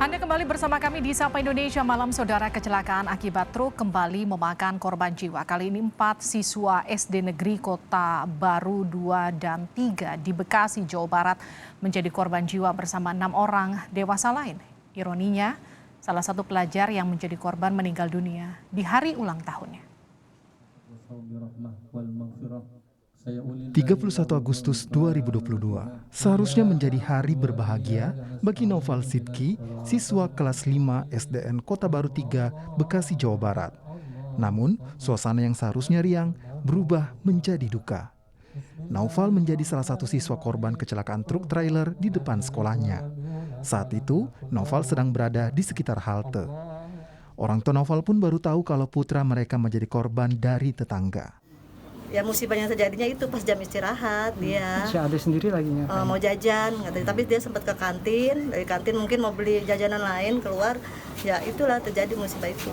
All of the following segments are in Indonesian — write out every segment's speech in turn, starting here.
Anda kembali bersama kami di Sapa Indonesia Malam. Saudara, kecelakaan akibat truk kembali memakan korban jiwa. Kali ini 4 siswa SD Negeri Kota Baru 2 dan 3 di Bekasi, Jawa Barat menjadi korban jiwa bersama 6 orang dewasa lain. Ironinya, salah satu pelajar yang menjadi korban meninggal dunia di hari ulang tahunnya. 31 Agustus 2022 seharusnya menjadi hari berbahagia bagi Naufal Sidki, siswa kelas 5 SDN Kota Baru 3, Bekasi, Jawa Barat. Namun, suasana yang seharusnya riang berubah menjadi duka. Naufal menjadi salah satu siswa korban kecelakaan truk trailer di depan sekolahnya. Saat itu, Naufal sedang berada di sekitar halte. Orang tua Naufal pun baru tahu kalau putra mereka menjadi korban dari tetangga. Ya musibahnya terjadinya itu pas jam istirahat dia Si Ade sendiri lagi ngapain? mau jajan katanya, tapi dia sempat ke kantin, dari kantin mungkin mau beli jajanan lain keluar, ya itulah terjadi musibah itu.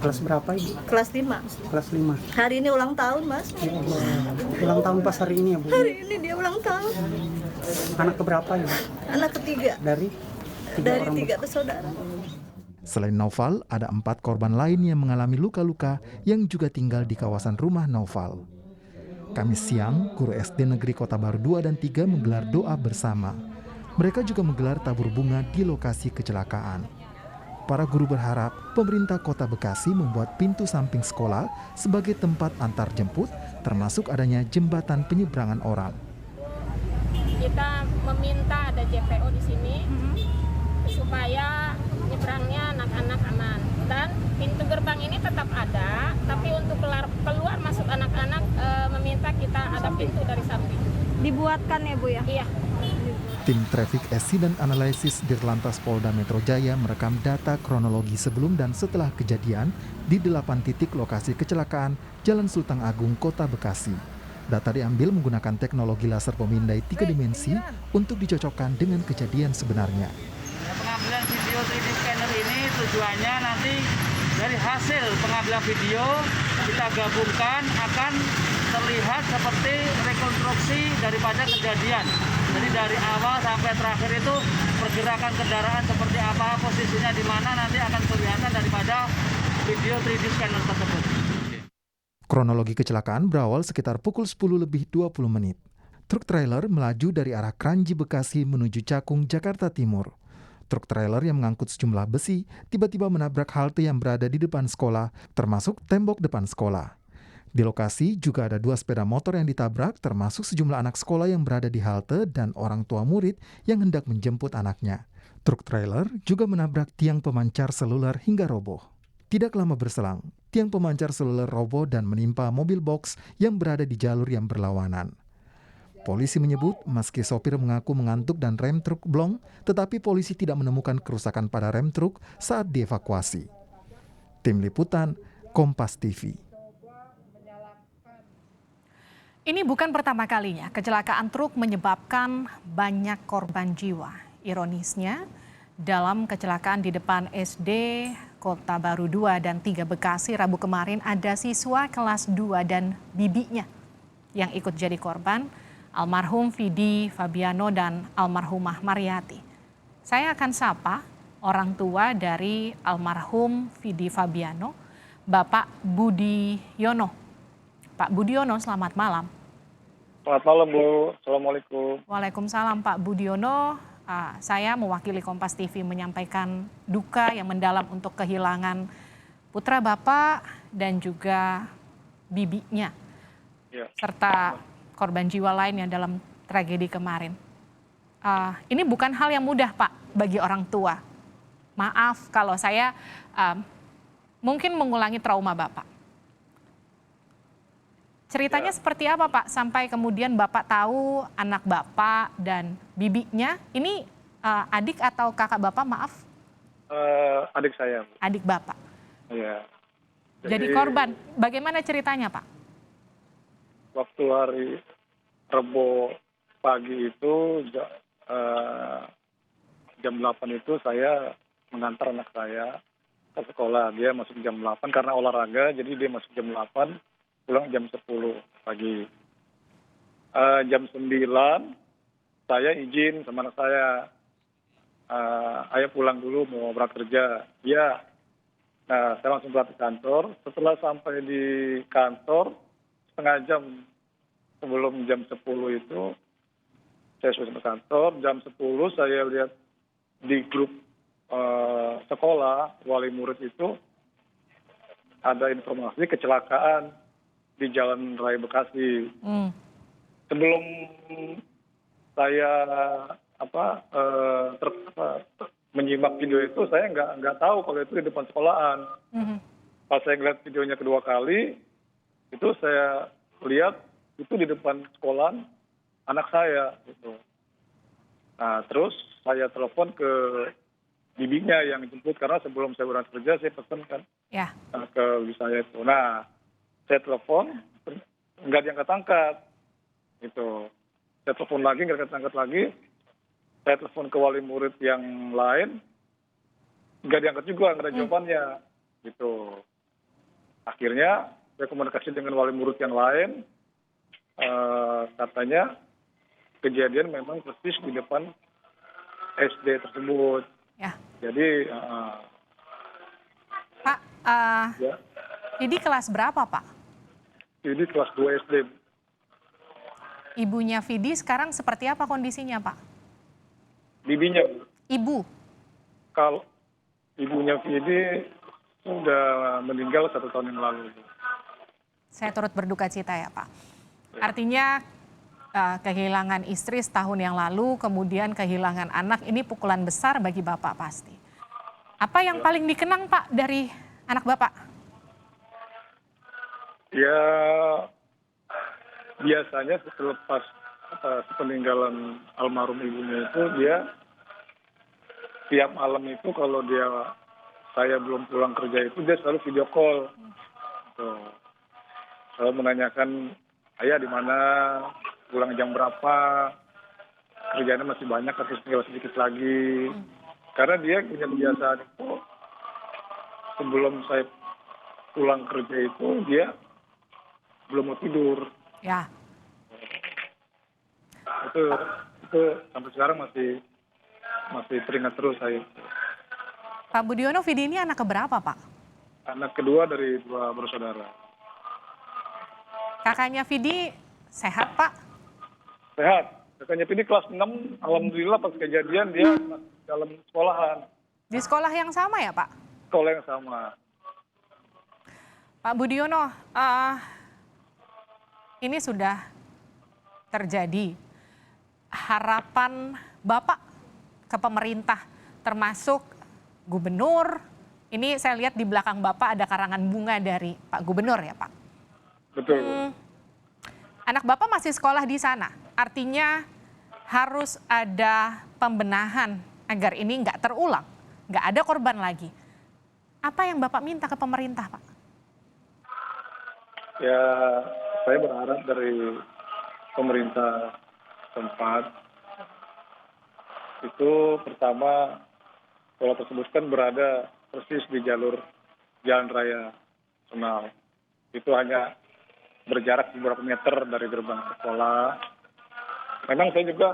Kelas berapa Ibu? Kelas 5. Kelas 5. Hari ini ulang tahun, Mas. Ya Allah. Ulang tahun pas hari ini ya Bu? Hari ini dia ulang tahun. Anak keberapa ya? Anak ketiga Dari dari orang 3 bersaudara. Selain Naufal, ada 4 korban lain yang mengalami luka-luka yang juga tinggal di kawasan rumah Naufal. Kamis siang, guru SD Negeri Kota Baru 2 dan 3 menggelar doa bersama. Mereka juga menggelar tabur bunga di lokasi kecelakaan. Para guru berharap pemerintah Kota Bekasi membuat pintu samping sekolah sebagai tempat antar jemput, termasuk adanya jembatan penyeberangan orang. Kita meminta ada JPO di sini supaya nyebrangnya anak-anak aman, dan pintu gerbang ini tetap ada, tapi untuk keluar masuk anak-anak meminta kita ada pintu dari samping. Dibuatkan ya Bu ya? Iya. Tim Traffic Accident Analysis Dirlantas Polda Metro Jaya merekam data kronologi sebelum dan setelah kejadian di 8 titik lokasi kecelakaan Jalan Sultan Agung, Kota Bekasi. Data diambil menggunakan teknologi laser pemindai 3 dimensi untuk dicocokkan dengan kejadian sebenarnya. Pengambilan video 3D scanner ini tujuannya nanti dari hasil pengambilan video kita gabungkan akan terlihat seperti rekonstruksi daripada kejadian. Jadi dari awal sampai terakhir itu pergerakan kendaraan seperti apa, posisinya di mana, nanti akan kelihatan daripada video 3D scanner tersebut. Kronologi kecelakaan berawal sekitar pukul 10 lebih 20 menit. Truk trailer melaju dari arah Kranji Bekasi menuju Cakung, Jakarta Timur. Truk trailer yang mengangkut sejumlah besi tiba-tiba menabrak halte yang berada di depan sekolah, termasuk tembok depan sekolah. Di lokasi juga ada 2 sepeda motor yang ditabrak, termasuk sejumlah anak sekolah yang berada di halte dan orang tua murid yang hendak menjemput anaknya. Truk trailer juga menabrak tiang pemancar seluler hingga roboh. Tidak lama berselang, tiang pemancar seluler roboh dan menimpa mobil box yang berada di jalur yang berlawanan. Polisi menyebut meski sopir mengaku mengantuk dan rem truk blong, tetapi polisi tidak menemukan kerusakan pada rem truk saat dievakuasi. Tim Liputan, Kompas TV. Ini bukan pertama kalinya kecelakaan truk menyebabkan banyak korban jiwa. Ironisnya, dalam kecelakaan di depan SD Kota Baru 2 dan 3 Bekasi Rabu kemarin ada siswa kelas 2 dan bibinya yang ikut jadi korban, almarhum Vidi Fabiano dan almarhumah Mariati. Saya akan sapa orang tua dari almarhum Vidi Fabiano, Bapak Budiono. Pak Budiono, selamat malam. Selamat malam Bu, Assalamualaikum. Waalaikumsalam Pak Budiono. Saya mewakili Kompas TV menyampaikan duka yang mendalam untuk kehilangan putra Bapak dan juga bibinya, Ya. serta korban jiwa lainnya dalam tragedi kemarin. Ini bukan hal yang mudah Pak bagi orang tua. Maaf kalau saya mungkin mengulangi trauma Bapak. Ceritanya seperti apa Pak sampai kemudian Bapak tahu anak Bapak dan bibinya ini adik atau kakak Bapak, maaf? Adik saya. Bu. Adik Bapak. Ya. Jadi korban. Bagaimana ceritanya Pak? Waktu hari Rebo pagi itu jam 8 itu saya mengantar anak saya ke sekolah. Dia masuk jam 8 karena olahraga, jadi dia masuk jam 8, pulang jam 10 pagi. Jam 9 saya izin sama anak saya ayah pulang dulu mau berangkat kerja. Iya. Nah, saya langsung berangkat ke kantor. Setelah sampai di kantor, setengah jam sebelum jam 10 itu, saya sudah sampai kantor. Jam 10 saya lihat di grup sekolah, wali murid itu, ada informasi kecelakaan di Jalan Raya Bekasi. Sebelum saya menyimak video itu, saya nggak tahu kalau itu di depan sekolahan. Pas saya ngeliat videonya kedua kali, itu saya lihat itu di depan sekolahan anak saya. Gitu. Nah, terus saya telepon ke bibinya yang jemput, karena sebelum saya berangkat kerja, saya pesan kan ke bibi saya itu. Nah, saya telepon, nggak diangkat-angkat. Gitu. Saya telepon lagi, nggak diangkat-angkat lagi. Saya telepon ke wali murid yang lain, nggak diangkat juga, nggak ada jawabannya. Gitu. Akhirnya saya komunikasi dengan wali murid yang lain, katanya kejadian memang persis di depan SD tersebut. Ya. Jadi, Pak, ya, Vidi kelas berapa, Pak? ini kelas 2 SD. Ibunya Vidi sekarang seperti apa kondisinya, Pak? Bibinya, Bu. Ibu? Kalau ibunya Vidi sudah meninggal 1 tahun yang lalu. Bu. Saya turut berduka cita ya, Pak. Artinya kehilangan istri setahun yang lalu, kemudian kehilangan anak, ini pukulan besar bagi Bapak pasti. Apa yang paling dikenang, Pak, dari anak Bapak? Ya, biasanya selepas peninggalan almarhum ibunya itu, dia tiap malam itu kalau saya belum pulang kerja itu, dia selalu video call. Tuh. Selalu menanyakan, ayah di mana, pulang jam berapa, kerjanya masih banyak atau tinggal sedikit lagi. Karena dia punya kebiasaan itu, sebelum saya pulang kerja itu, dia belum mau tidur. Ya. Itu sampai sekarang masih teringat terus saya. Pak Budiono, Vidi ini anak keberapa, Pak? Anak kedua dari 2 bersaudara. Kakaknya Vidi sehat, Pak? Sehat. Kakaknya ini kelas 6, alhamdulillah pas kejadian dia dalam sekolahan. Di sekolah yang sama ya, Pak? Sekolah yang sama. Pak Budiono, ini sudah terjadi. Harapan Bapak ke pemerintah, termasuk gubernur, ini saya lihat di belakang Bapak ada karangan bunga dari Pak Gubernur ya, Pak? Betul. Anak Bapak masih sekolah di sana, artinya harus ada pembenahan agar ini nggak terulang, nggak ada korban lagi. Apa yang Bapak minta ke pemerintah, Pak? Ya, saya berharap dari pemerintah tempat itu pertama, sekolah tersebut kan berada persis di jalur Jalan Raya Nasional. Itu hanya berjarak beberapa meter dari gerbang sekolah. Memang saya juga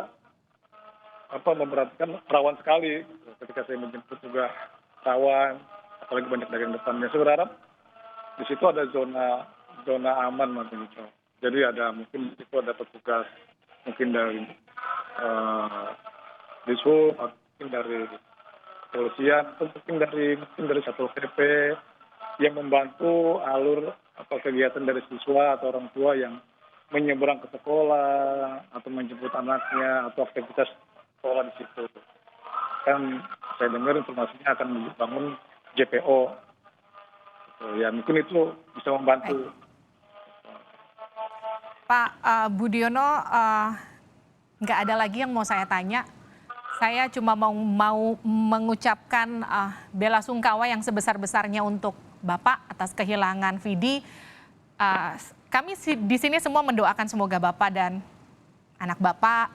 memperhatikan rawan sekali ketika saya menjemput juga rawan, apalagi banyak dagang depannya. Saya berharap di situ ada zona aman gitu. Jadi mungkin di situ ada petugas, mungkin dari Dishub, mungkin dari kepolisian, atau mungkin dari Satpol PP yang membantu alur kegiatan dari siswa atau orang tua yang menyeberang ke sekolah atau menjemput anaknya atau aktivitas sekolah di situ. Kan saya dengar informasinya akan dibangun JPO. Ya mungkin itu bisa membantu. Pak Budiono, nggak ada lagi yang mau saya tanya. Saya cuma mau mengucapkan bela sungkawa yang sebesar-besarnya untuk Bapak atas kehilangan Vidi. Kami di sini semua mendoakan semoga Bapak dan anak Bapak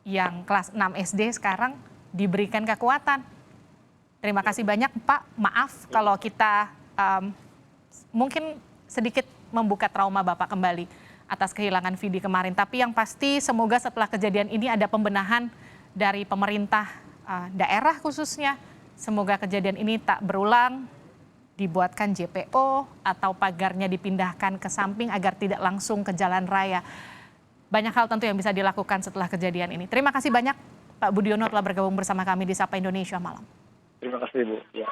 yang kelas 6 SD sekarang diberikan kekuatan. Terima kasih banyak, Pak. Maaf kalau kita mungkin sedikit membuka trauma Bapak kembali atas kehilangan Vidi kemarin. Tapi yang pasti semoga setelah kejadian ini ada pembenahan dari pemerintah daerah khususnya. Semoga kejadian ini tak berulang, dibuatkan JPO atau pagarnya dipindahkan ke samping agar tidak langsung ke jalan raya. Banyak hal tentu yang bisa dilakukan setelah kejadian ini. Terima kasih banyak Pak Budiono telah bergabung bersama kami di Sapa Indonesia Malam. Terima kasih Bu. Ya.